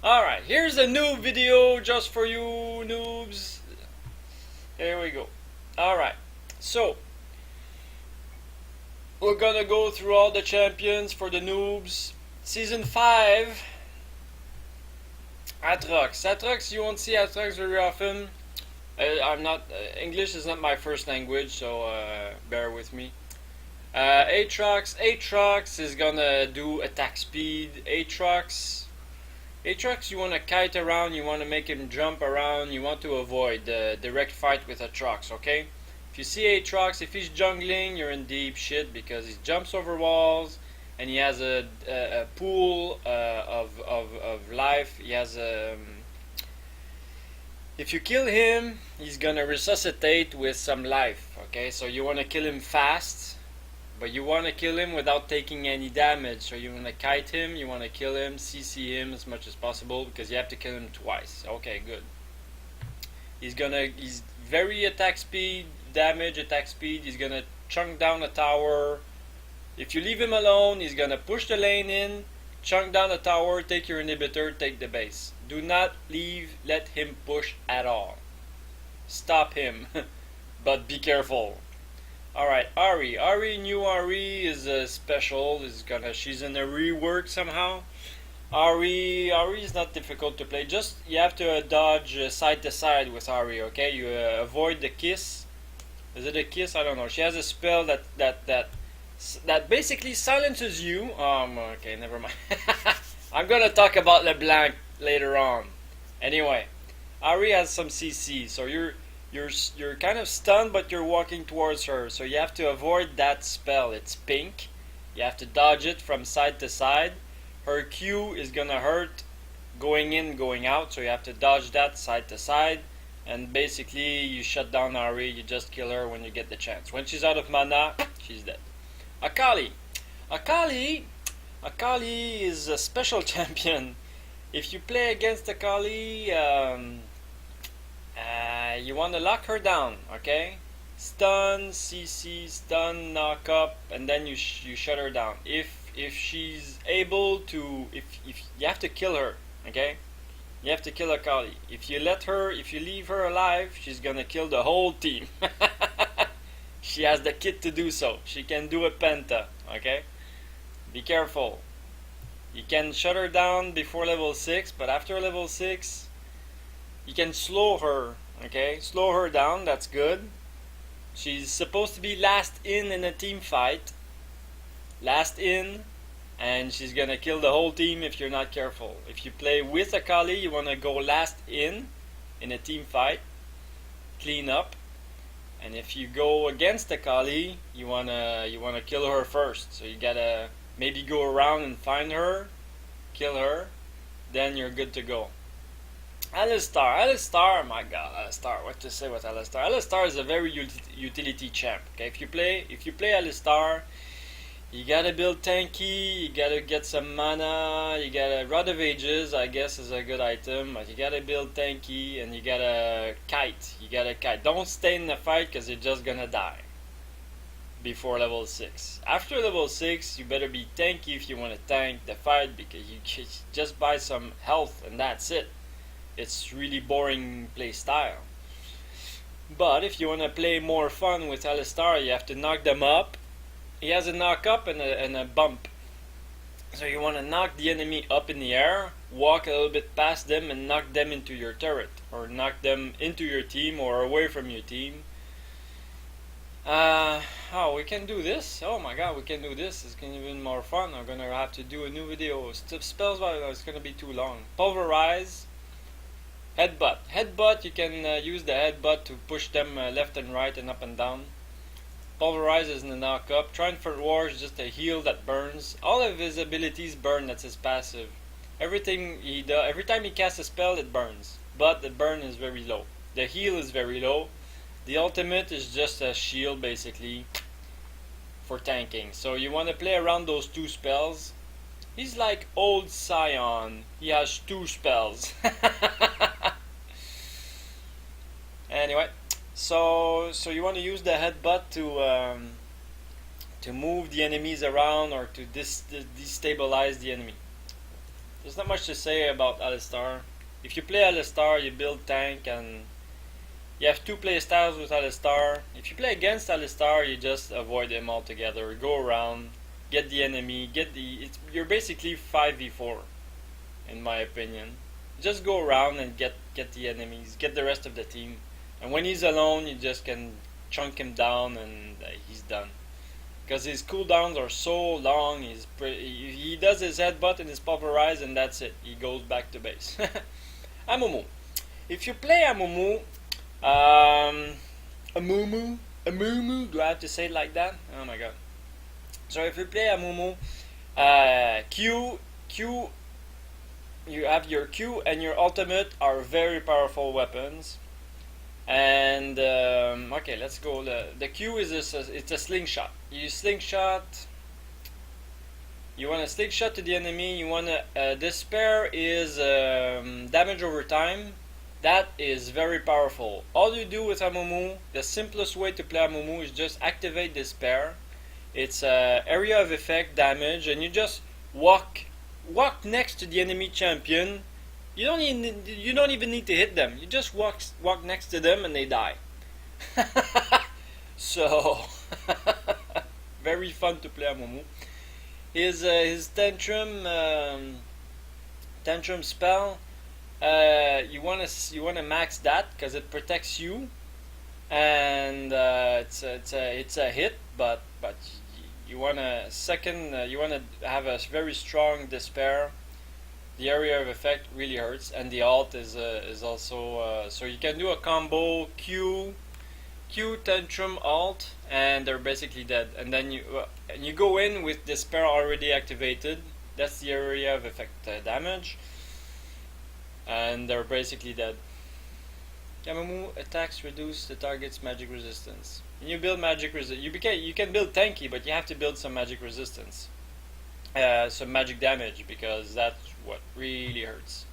Alright, here's a new video just for you noobs. Here we go. Alright, so we're gonna go through all the champions for the noobs. Season 5. Atrox, you won't see Atrox very often. I'm not, English is not my first language, so bear with me. Aatrox is gonna do attack speed. Aatrox, you want to kite around, you want to make him jump around, you want to avoid the direct fight with Aatrox, okay? If you see Aatrox, if he's jungling, you're in deep shit because he jumps over walls and he has a pool of life. He has if you kill him, he's gonna resuscitate with some life, okay? So you want to kill him fast, but you want to kill him without taking any damage. So you want to kite him, you want to kill him, CC him as much as possible because you have to kill him twice. Okay, good. He's very attack speed, damage, attack speed. He's gonna chunk down a tower. If you leave him alone, he's gonna push the lane in, chunk down the tower, take your inhibitor, take the base. Do not let him push at all. Stop him, but be careful. Alright, new Ari is special. She's in a rework somehow. Ari is not difficult to play. Just you have to dodge side to side with Ari. Okay, you avoid the kiss. Is it a kiss? I don't know. She has a spell that basically silences you. Okay, never mind. I'm gonna talk about LeBlanc later on. Anyway, Ari has some CC, so you're kind of stunned, but you're walking towards her, so you have to avoid that spell. It's pink. You have to dodge it from side to side. Her Q is gonna hurt going in, going out, so you have to dodge that side to side. And basically, you shut down Ari. You just kill her when you get the chance. When she's out of mana, she's dead. Akali is a special champion. If you play against Akali, you want to lock her down, okay? Stun, CC, stun, knock up, and then you shut her down. If she's able to, if you have to kill her, okay? You have to kill Akali. If you leave her alive, she's gonna kill the whole team. She has the kit to do so. She can do a penta, okay? Be careful. You can shut her down before level 6, but after level 6, you can slow her, okay? Slow her down, that's good. She's supposed to be last in a team fight. Last in, and she's gonna kill the whole team if you're not careful. If you play with Akali, you wanna go last in a team fight. Clean up. And if you go against Akali, you wanna kill her first. So you gotta maybe go around and find her, kill her, then you're good to go. Alistar, my god, Alistar, what to say with Alistar? Alistar is a very utility champ. Okay, if you play Alistar, you gotta build tanky, you gotta get some mana, you gotta Rod of Ages, I guess is a good item, but you gotta build tanky and you gotta kite. Don't stay in the fight because you're just gonna die before level 6. After level 6, you better be tanky if you want to tank the fight because you just buy some health and that's it. It's really boring play style. But if you want to play more fun with Alistar, you have to knock them up. He has a knock up and a bump. So you want to knock the enemy up in the air, walk a little bit past them and knock them into your turret. Or knock them into your team or away from your team. We can do this. Oh my god, we can do this. It's gonna be even more fun. I'm gonna have to do a new video. Spells, it's gonna be too long. Pulverize. Headbutt, you can use the headbutt to push them left and right and up and down. Pulverize is in the knock up. Triumphant War is just a heal that burns. All of his abilities burn, that's his passive. Everything he does, every time he casts a spell it burns. But the burn is very low. The heal is very low. The ultimate is just a shield basically for tanking. So you want to play around those two spells. He's like old Scion. He has 2 spells. Anyway, so you want to use the headbutt to move the enemies around or to destabilize the enemy. there's not much to say about Alistar. If you play Alistar, you build tank, and you have two play styles with Alistar. If you play against Alistar, you just avoid him altogether. Go around, get the enemy, you're basically 5v4, in my opinion. Just go around and get the enemies, get the rest of the team. And when he's alone, you just can chunk him down, and he's done. Because his cooldowns are so long, he does his headbutt and his pulverize, and that's it. He goes back to base. A Moo Moo. If you play a Moo Moo, a Moo Moo, do I have to say it like that? Oh my god. So if you play a Moo Moo, Q, you have your Q and your ultimate are very powerful weapons. And okay, let's go. The Q is it's a slingshot. You slingshot. You want a slingshot to the enemy. You want a despair is damage over time. That is very powerful. All you do with a Moo Moo, the simplest way to play a Moo Moo is just activate despair. It's area of effect damage, and you just walk next to the enemy champion. You don't even need to hit them. You just walk next to them and they die. So very fun to play a Moo Moo. His tantrum spell. You wanna max that because it protects you, and it's a hit. But you wanna you wanna have a very strong despair. The area of effect really hurts, and the alt is also so you can do a combo Q tantrum alt, and they're basically dead. And then you go in with despair already activated. That's the area of effect damage, and they're basically dead. Moo Moo attacks reduce the target's magic resistance. When you build magic you can build tanky, but you have to build some magic resistance. Some magic damage, because that's what really hurts.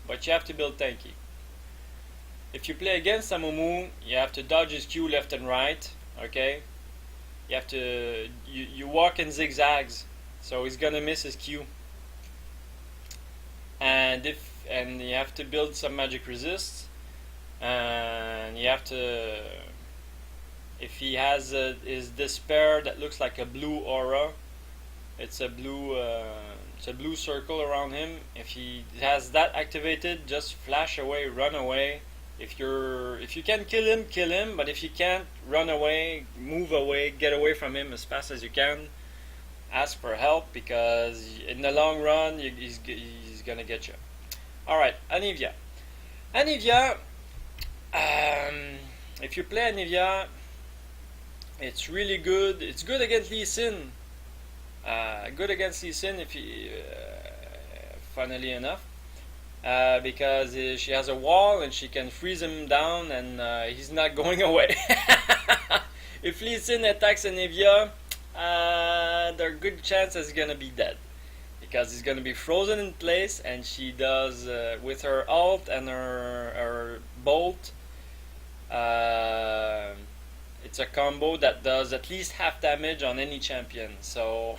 But you have to build tanky. If you play against a Moo Moo, you have to dodge his Q left and right. Okay, you have to you walk in zigzags, so he's gonna miss his Q. And you have to build some magic resist, and you have to, if he has his despair that looks like a blue aura. It's a blue circle around him. If he has that activated, just flash away, run away. If you can kill him. But if you can't, run away, move away, get away from him as fast as you can. Ask for help, because in the long run, he's gonna get you. All right, Anivia. If you play Anivia, it's really good. It's good against Lee Sin. Good against Lee Sin, if he, funnily enough, because she has a wall and she can freeze him down, and he's not going away. If Lee Sin attacks Anivia, there are good chances he's gonna be dead, because he's gonna be frozen in place, and she does with her ult and her bolt. It's a combo that does at least half damage on any champion. So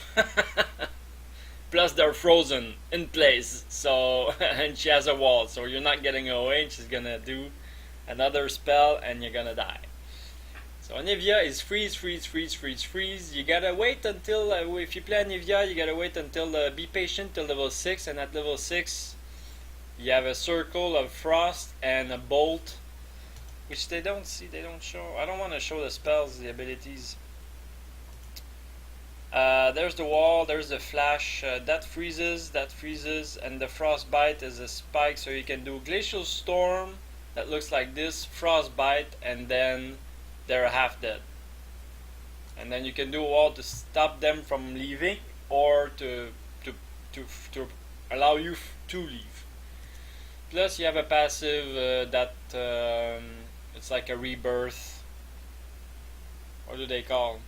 plus they're frozen in place. So and she has a wall, so you're not getting away. And she's gonna do another spell, and you're gonna die. So Anivia is freeze. You gotta wait until if you play Anivia, you gotta wait until be patient till level 6, and at level 6 you have a circle of frost and a bolt. Which they don't show. I don't want to show the spells, the abilities. There's the wall, there's the flash, that freezes, and the frostbite is a spike, so you can do glacial storm, that looks like this, frostbite, and then they're half dead. And then you can do a wall to stop them from leaving, or to allow you to leave. Plus you have a passive that it's like a rebirth. What do they call?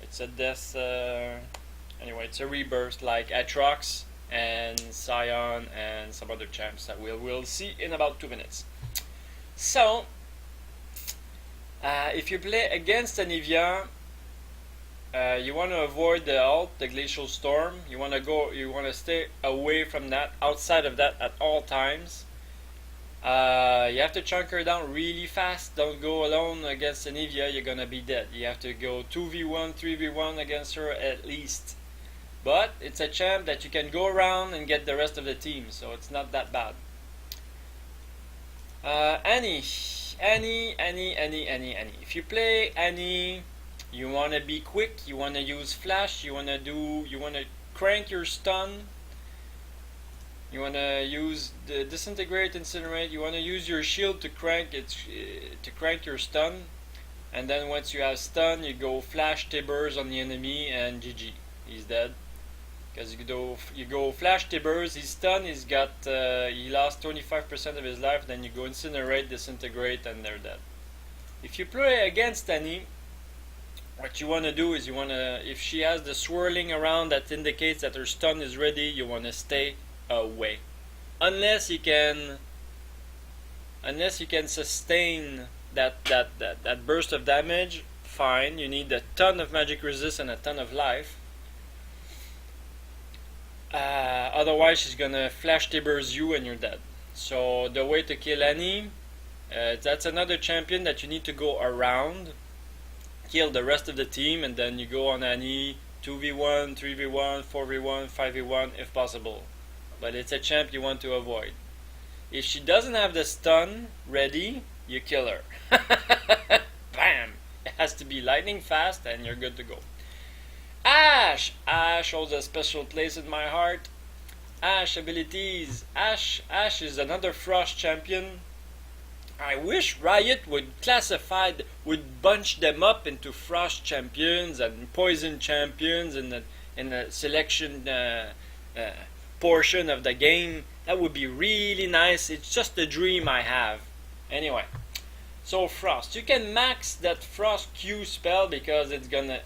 It's a death. Anyway, it's a rebirth like Atrox and Scion and some other champs that we'll see in about 2 minutes. So, if you play against Anivia, You want to avoid the ult, the glacial storm. You want to stay away from that, outside of that at all times. You have to chunk her down really fast. Don't go alone against Anivia, you're gonna be dead. You have to go 2v1, 3v1 against her at least. But it's a champ that you can go around and get the rest of the team, so it's not that bad. Annie. If you play Annie, you wanna be quick, you wanna use flash, you wanna crank your stun. You want to use the disintegrate, incinerate. You want to use your shield to crank your stun, and then once you have stun, you go flash Tibbers on the enemy, and GG, he's dead. Because you go flash Tibbers, he's stunned, he lost 25% of his life. Then you go incinerate, disintegrate, and they're dead. If you play against Annie, what you want to do is if she has the swirling around that indicates that her stun is ready, you want to stay away, unless you can sustain that burst of damage. Fine, you need a ton of magic resist and a ton of life. Otherwise she's gonna flash Tibbers you and you're dead. So the way to kill Annie, that's another champion that you need to go around, kill the rest of the team, and then you go on Annie 2v1, 3v1, 4v1, 5v1 if possible. But it's a champ you want to avoid. If she doesn't have the stun ready, you kill her. Bam! It has to be lightning fast and you're good to go. Ash holds a special place in my heart. Ash abilities. Ash is another Frost champion. I wish Riot would bunch them up into Frost champions and Poison champions in the selection portion of the game. That would be really nice. It's just a dream I have. Anyway, so Frost, you can max that Frost Q spell because it's gonna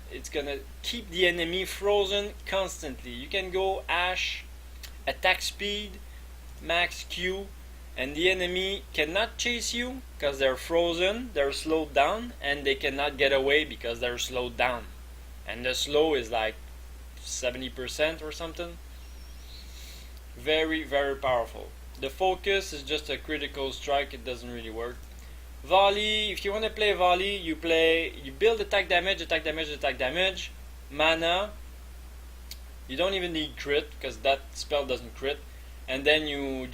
keep the enemy frozen constantly. You can go Ash, attack speed, max Q, and the enemy cannot chase you because they're frozen, they're slowed down, and they cannot get away because they're slowed down. And the slow is like 70% or something. Very, very powerful. The focus is just a critical strike, it doesn't really work. Volley, if you want to play volley, you build attack damage, mana. You don't even need crit because that spell doesn't crit. And then you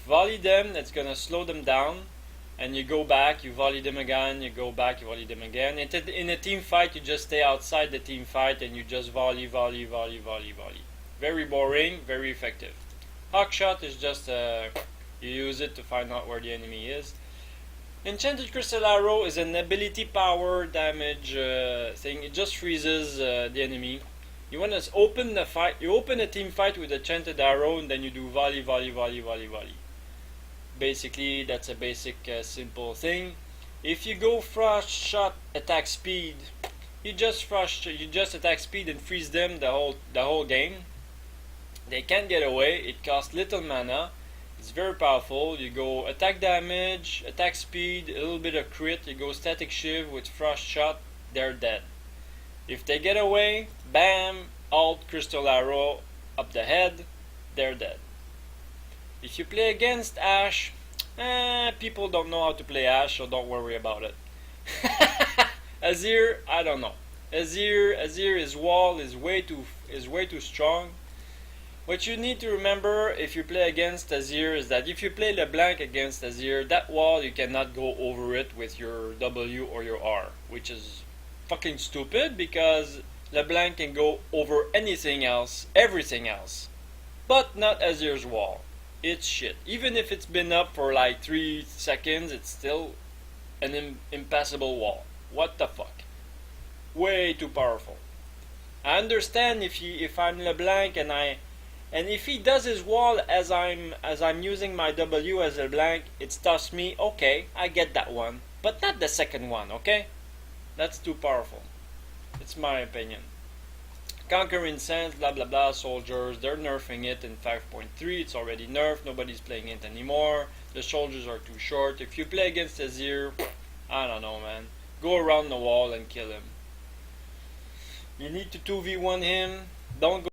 volley them, that's gonna slow them down. And you go back, you volley them again, you go back, you volley them again. In a team fight, you just stay outside the team fight and you just volley. Very boring, very effective. Hawkshot is just you use it to find out where the enemy is. Enchanted Crystal Arrow is an ability power damage thing. It just freezes the enemy. You want to open the fight. You open a team fight with Enchanted Arrow, and then you do volley. Basically, that's a basic simple thing. If you go Frost Shot attack speed, you just attack speed and freeze them the whole game. They can't get away. It costs little mana. It's very powerful. You go attack damage, attack speed, a little bit of crit. You go static shiv with Frost Shot. They're dead. If they get away, bam, alt Crystal Arrow up the head. They're dead. If you play against Ash, people don't know how to play Ash, so don't worry about it. Azir, I don't know. Azir's wall is way too strong. What you need to remember if you play against Azir is that if you play LeBlanc against Azir, that wall you cannot go over it with your W or your R, which is fucking stupid because LeBlanc can go over anything else, everything else, but not Azir's wall. It's shit. Even if it's been up for like 3 seconds, it's still an impassable wall. What the fuck? Way too powerful. I understand if I'm LeBlanc and if he does his wall as I'm using my W as LeBlanc, it stops me. Okay, I get that one, but not the second one. Okay, that's too powerful. It's my opinion. Conquering Sands, blah blah blah, soldiers, they're nerfing it in 5.3, it's already nerfed, nobody's playing it anymore, the soldiers are too short. If you play against Azir, I don't know man, go around the wall and kill him. You need to 2v1 him. Don't go